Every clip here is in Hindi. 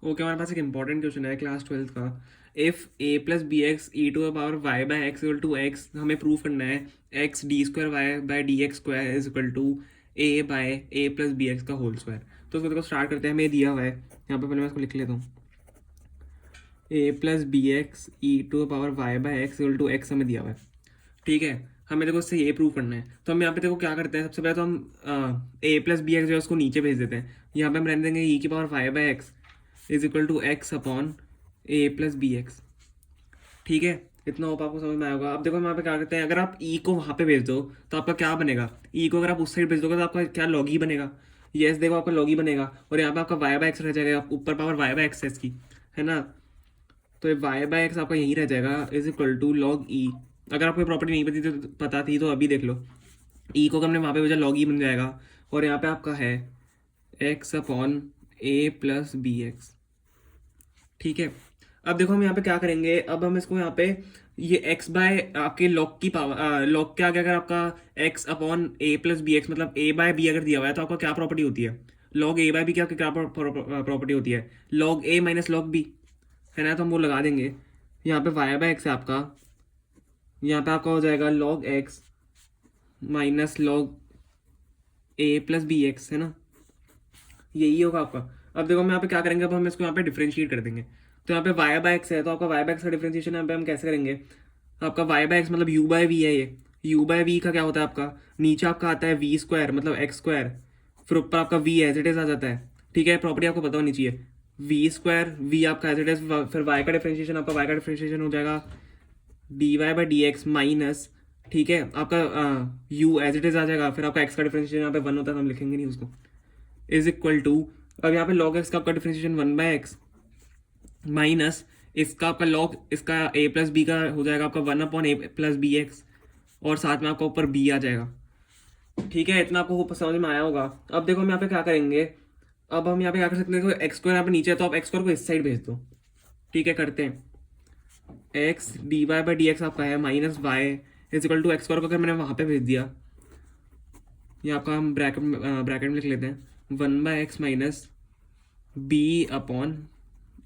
ओके, हमारे पास एक इंपॉर्टेंट क्वेश्चन है क्लास 12th का। If a plus b x e to the power y by x equal to x, हमें प्रूव करना है x d square y by d x square is equal to a by a plus b x का होल स्क्वायर। तो उसको देखो स्टार्ट करते हैं। हमें दिया हुआ है यहाँ पे, पहले मैं इसको लिख लेता हूँ। A plus b x e to the power y by x equal to x हमें दिया हुआ है। ठीक है, हमें देखो इससे ये प्रूव करना है। तो हम यहाँ पे देखो क्या करते हैं, सबसे पहले तो हम ए प्लस बी एक्स जो है उसको नीचे भेज देते हैं। यहाँ पे हम रहने देंगे ई की power y by x is equal to x upon a plus b x. ठीक है, इतना होप आपको समझ में आएगा। अब देखो हम यहाँ पे क्या करते हैं, अगर आप ई को वहाँ पे भेज दो तो आपका क्या बनेगा, ई को अगर आप उस साइड भेज दोगे तो आपका क्या लॉग ही बनेगा। यस, देखो आपका लॉग ही बनेगा और यहाँ पे आपका वाई बाय एक्स रह जाएगा, ऊपर पावर वाई बाय एक्स है इसकी, है ना। तो ये वाई बाय एक्स आपका यहीं रह जाएगा इज इक्वल टू लॉग ई। अगर आपको प्रॉपर्टी नहीं पता थी तो अभी देख लो। ई को हमने वहाँ पे भेजा, लॉग ई बन जाएगा। और यहाँ पे आपका है x upon a plus b x. ठीक है, अब देखो हम यहाँ पे क्या करेंगे, अब हम इसको यहाँ पे ये x बाय आपके लॉग की पावर, लॉग के आगे अगर आपका x upon a plus b x मतलब a बाय बी अगर दिया हुआ है तो आपका क्या प्रॉपर्टी होती है, लॉग ए बाय बी क्या क्या प्रॉपर्टी होती है, लॉग ए माइनस लॉग बी, है ना। तो हम वो लगा देंगे। यहाँ पे y बाय एक्स है आपका, यहाँ पे आपका हो जाएगा लॉग एक्स माइनस लॉग ए प्लस बी एक्स, है ना। यही होगा आपका। अब देखो हम यहाँ पे क्या करेंगे, अब हम इसको यहाँ पे डिफरेंशिएट कर देंगे। तो यहाँ पे y बाय एक्स है, तो आपका y बाय एक्स का डिफरेंशिएशन यहाँ पे हम कैसे करेंगे, आपका y बाय एक्स मतलब u बाय वी है ये। u बाय वी का क्या होता है आपका, नीचे आपका आता है वी स्क्वायर मतलब एक्स स्क्वायर, फिर ऊपर आपका वी एज इट इज आ जाता है। ठीक है, प्रॉपर्टी आपको पता होनी चाहिए। वी स्क्वायर वी आपका एज इट इज, फिर y का डिफरेंशिएशन, आपका y का डिफरेंशिएशन हो जाएगा d y by d x minus, ठीक है, आपका u एज इट इज आ जाएगा, फिर आपका x का डिफरेंशिएशन यहाँ पे 1 होता है तो हम लिखेंगे नहीं उसको, इज इक्वल टू, अब यहाँ पे लॉग एक्स का आपका डिफरेंशिएशन 1 बाय एक्स माइनस इसका आपका लॉग इसका a प्लस बी का हो जाएगा आपका 1 upon a plus b x, और साथ में आपका ऊपर b आ जाएगा। ठीक है, इतना आपको समझ में आया होगा। अब देखो हम यहाँ पे क्या करेंगे, अब हम यहाँ पे क्या कर सकते हैं, एक्स स्क्वायर यहाँ पे नीचे है तो आप एक्स स्क्वायर को इस साइड भेज दो। ठीक है, करते हैं। X d y by d x आपका है minus y is equal to x square को अगर मैंने वहाँ पे भेज दिया, ये आपका हम ब्रैकेट में लिख लेते हैं 1 by x minus b upon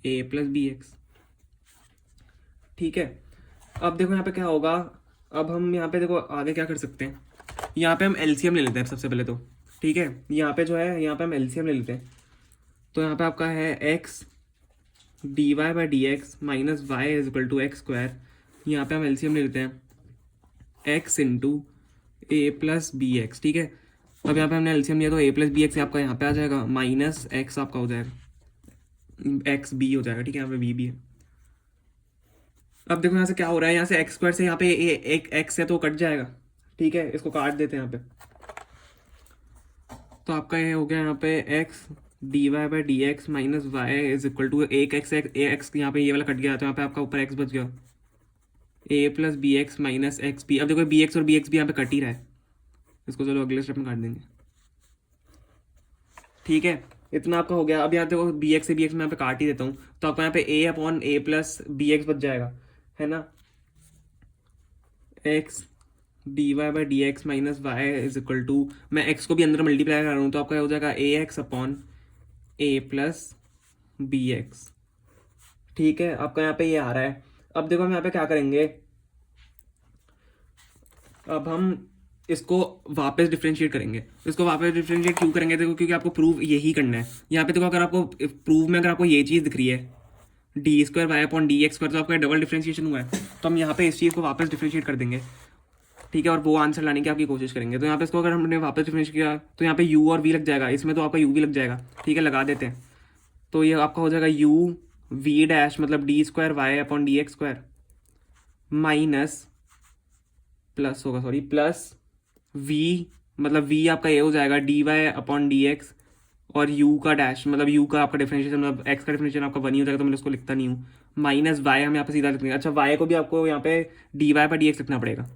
a plus b x. ठीक है, अब देखो यहाँ पे क्या होगा, अब हम यहाँ पे देखो आगे क्या कर सकते हैं, यहाँ पे हम एलसीएम ले लेते हैं सबसे पहले तो। ठीक है, यहाँ पे जो है यहाँ पे हम एलसीएम ले लेते हैं। तो यहाँ पे आपका है x d y by d x minus y is equal to x square. यहाँ पे हम एलसीएम ले लेते हैं x into a plus b x. ठीक है, अब यहाँ पे हमने एलसीएम लिया तो ए प्लस बी एक्स आपका यहाँ पे आ जाएगा, माइनस एक्स आपका हो जाएगा, एक्स बी हो जाएगा। ठीक है, यहाँ पे बी भी है। अब देखो यहाँ से क्या हो रहा है, यहाँ से एक्स स्क्वायर से यहाँ पे एक एक्स है तो कट जाएगा। ठीक है, इसको काट देते हैं यहाँ पे। तो आपका ये हो गया यहाँ पे x d y by d x minus y is equal to एक एक्स एक्स यहाँ पे ये वाला कट गया तो यहाँ पे आपका ऊपर एक्स बच गया, a plus b x minus x b. अब देखो बी एक्स और बी एक्स भी यहाँ पे कट ही रहा है, इसको चलो अगले स्टेप में काट देंगे। ठीक है, इतना आपका हो गया। अब यहाँ देखो बी एक्स से बी एक्स मैं यहाँ पे काट ही देता हूँ, तो आपको यहाँ पे a upon a plus b x बच जाएगा, है ना। X d y by d x minus y is equal to, मैं एक्स को भी अंदर मल्टीप्लाई कर रहा हूँ तो आपका हो जाएगा ए x upon a plus b x. ठीक है, आपका यहाँ पे ये आ रहा है। अब देखो हम यहाँ पे क्या करेंगे, अब हम इसको वापस डिफरेंशिएट करेंगे। इसको वापस डिफरेंशिएट क्यों करेंगे, देखो क्योंकि आपको प्रूव यही करना है। यहाँ पे देखो अगर आपको प्रूव में अगर आपको ये चीज़ दिख रही है d square y upon d x square, तो आपका डबल डिफरेंशिएशन हुआ है, तो हम यहाँ पे इस चीज़ को वापस डिफरेंशिएट कर देंगे। ठीक है, और वो आंसर लाने की आपकी कोशिश करेंगे। तो यहाँ पे इसको अगर हमने वापस डिफरेंशिएट किया तो यहाँ पे यू और वी लग जाएगा, इसमें तो आपका यू भी लग जाएगा। ठीक है, लगा देते हैं। तो ये आपका हो जाएगा यू वी डैश मतलब d square y upon d x square minus plus होगा, सॉरी, प्लस वी मतलब वी आपका ये हो जाएगा d y upon d x, और यू का डैश मतलब यू का आपका डिफरेंशिएशन मतलब एक्स का डिफरेंशिएशन आपका 1 ही हो जाएगा, तो मैं इसको लिखता नहीं हूँ, माइनस वाई हम यहाँ पे सीधा लिखेंगे। अच्छा, वाई को भी आपको यहाँ पे डी वाई पर डी एक्स लिखना पड़ेगा।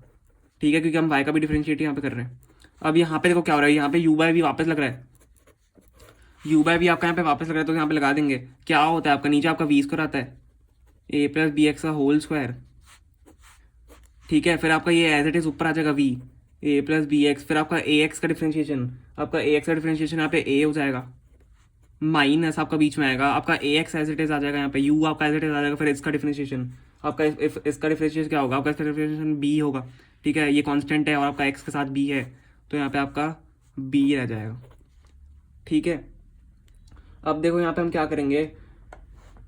ठीक है, क्योंकि हम वाई का भी डिफरेंशिएट यहाँ पे कर रहे हैं। अब यहाँ पे देखो क्या हो रहा है, यहाँ पे यू बाय वी वापस लग रहा है, यू बाय वी आपका यहाँ पे वापस लग रहा है, तो यहाँ पे लगा देंगे। क्या होता है आपका नीचे आपका वी स्क्वायर आता है ए प्लस बी एक्स का होल स्क्वायर। ठीक है, फिर आपका ये एज इट इज ऊपर आ जाएगा v a plus b x, फिर आपका ए एक्स का डिफरेंशिएशन, आपका ए एक्स का डिफरेंशिएशन यहाँ पे ए हो जाएगा माइनस आपका बीच में आएगा आपका ए एक्स एज इट इज आ जाएगा, यहाँ पे यू आपका एज इट इज आ जाएगा, फिर इसका डिफरेंशिएशन आपका इसका डिफरेंशिएशन क्या होगा, आपका इसका डिफरेंशिएशन बी होगा, ठीक है, ये कांस्टेंट है और आपका एक्स के साथ बी है, तो यहाँ पे आपका बी रह जाएगा, ठीक है। अब देखो यहाँ पे हम क्या करेंगे,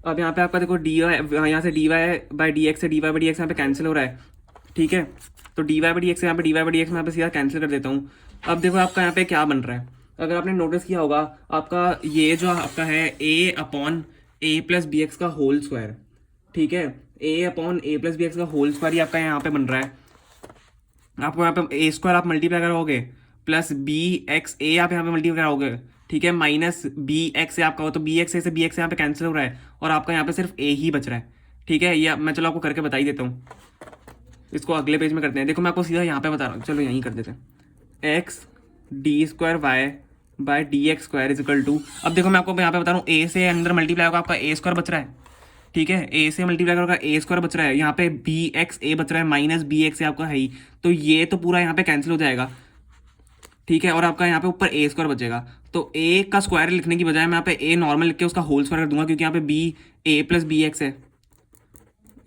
अब यहाँ पे आपका देखो डी वाई, यहाँ से d y by d x से d y by d x यहाँ पे कैंसिल हो रहा है, ठीक है, तो d y by d x यहाँ पे d y by d x मैं यहाँ पे सीधा कैंसिल कर देता हूँ। अब देखो आपका यहाँ पे क्या बन रहा है, अगर आपने नोटिस किया होगा आपका ये जो आपका है ए upon a plus b x का होल स्क्वायर, ठीक है, ए upon a plus b x का होल स्क्वायर ही आपका यहाँ पे बन रहा है। आपको यहाँ पे ए स्क्वायर आप मल्टीप्लाई करोगे प्लस बी एक्स ए आप यहाँ पे मल्टीप्लाई करोगे, ठीक है, माइनस बी एक्स से आपका हो, तो बी एक्स से बी एक्स यहाँ पे कैंसिल हो रहा है और आपका यहाँ पे सिर्फ ए ही बच रहा है, ठीक है। ये मैं चलो आपको करके बता ही देता हूँ, इसको अगले पेज में करते हैं। देखो मैं आपको सीधा यहाँ पे बता रहा हूँ, चलो यहीं कर देते हैं, x d square y by d x square is equal to, अब देखो मैं आपको यहाँ पे बता रहा हूँ ए से अंदर मल्टीप्लाई होगा आपका ए स्क्वायर बच रहा है, ठीक है, ए से मल्टीप्लाई करोगे ए स्क्वायर बच रहा है, यहाँ पे बी एक्स ए बच रहा है माइनस बी एक्स आपका है ही, तो ये तो पूरा यहाँ पे कैंसिल हो जाएगा, ठीक है, और आपका यहाँ पे ऊपर ए स्क्वायर बचेगा। तो ए का स्क्वायर लिखने की बजाय मैं यहाँ पे ए नॉर्मल लिख के उसका होल स्क्वायर कर दूंगा, क्योंकि यहाँ पे बी ए प्लस बी एक्स है,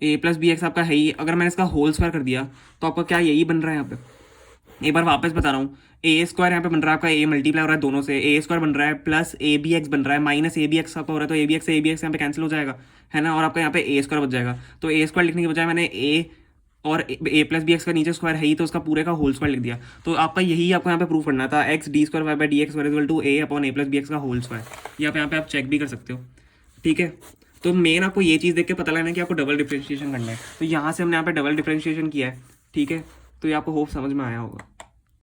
ए प्लस बी एक्स आपका है ही, अगर मैंने इसका होल स्क्वायर कर दिया तो आपका क्या यही बन रहा है यहाँ पे। एक बार वापस बता रहा हूँ, ए स्क्वायर यहाँ पे बन रहा है आपका, ए मल्टीप्लाई हो रहा है दोनों से, ए स्क्वायर बन रहा है प्लस ए बी एक्स बन रहा है माइनस ए बी एक्स आपका हो रहा है, तो ए बी एक्स यहाँ पे कैंसिल हो जाएगा, है ना, और आपका यहाँ पे ए स्क्वायर बच जाएगा। तो ए स्क्वायर लिखने की बजाय मैंने ए और ए प्लस बी एक्स का नीचे स्क्वायर है ही, तो उसका पूरे का होल स्क्वायर लिख दिया। तो आपका यही आपको यहाँ पे प्रूफ करना था, x d square y by d x square equal to a upon a plus b x का होल स्क्वायर। यहाँ पे आप चेक भी कर सकते हो, ठीक है। तो मेन आपको ये चीज़ देख के पता लगना है कि आपको डबल डिफरेंशिएशन करना है, तो यहाँ से हमने यहाँ पे डबल डिफरेंशिएशन किया है, ठीक है, तो ये आपको होप समझ में आया होगा।